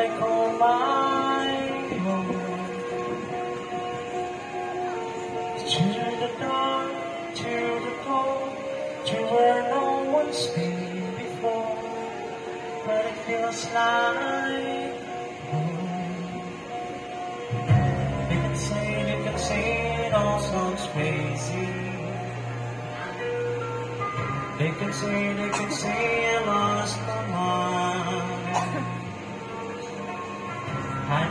I call my home. To the dark, to the cold, to where no one's been before, but it feels like home. They can say it all sounds crazy. They can say I lost my mind. I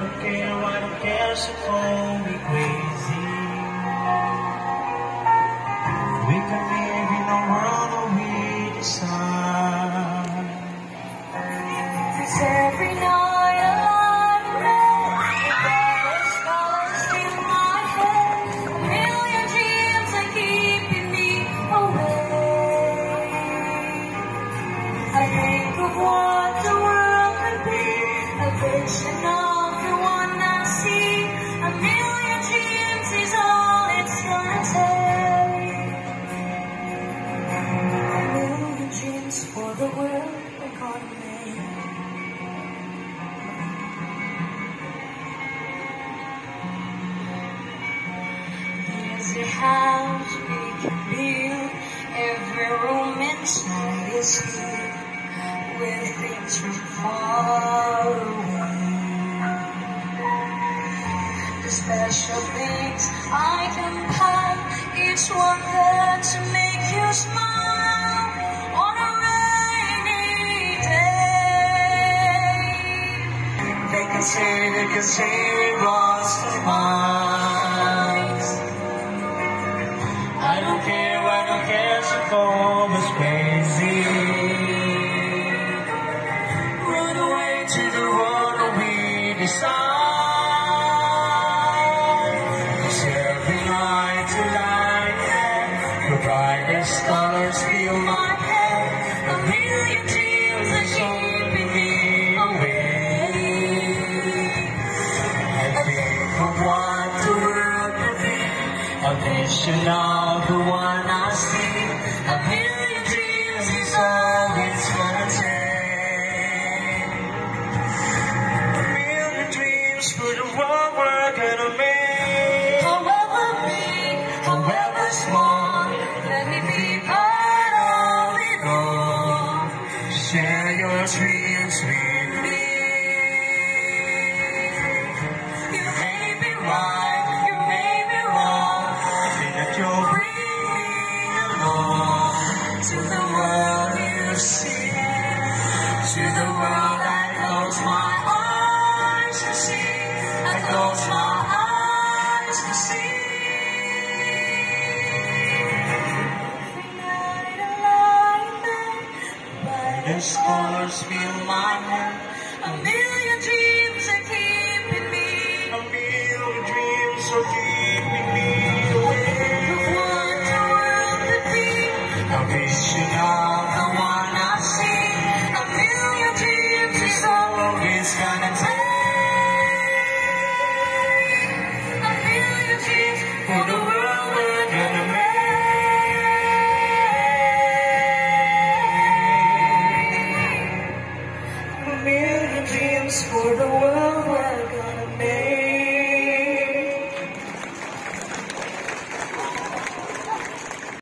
don't care, so call me crazy. We can live in a world that we decide. 'Cause every night I lie in bed, the stars in my head, a million dreams are keeping me awake. I think of what the world could be, a vision of the one I see. A million dreams is all it's gonna take. A million dreams for the world we're gonna make. Here's a house we can build, every room inside is filled with things from far away. The special things I can pack, each one there to make you smile on a rainy day. They can say we lost our minds. I don't care, so call us crazy. Run away to the road that we decide. 'Cause every night tonight, the brightest colors fill my head. A million dreams are keeping me awake. I think of what the world could be, a vision of the one I see. A million dreams is all it's gonna take. A million dreams for the world we're gonna make. However big, however small, let me be part of it all. Share your dreams with me. You may be right, you may be wrong, That you'll bring me along to the world you see, to the world I close my eyes to see. I close my eyes to see. Every night I lie in bed, These colors fill my head. a million dreams are keeping me. A million dreams are keeping me awake. Of what the world could be, A vision of the one I see. a million dreams is all It's gonna take. a million dreams For the world we're gonna make. A million dreams for the world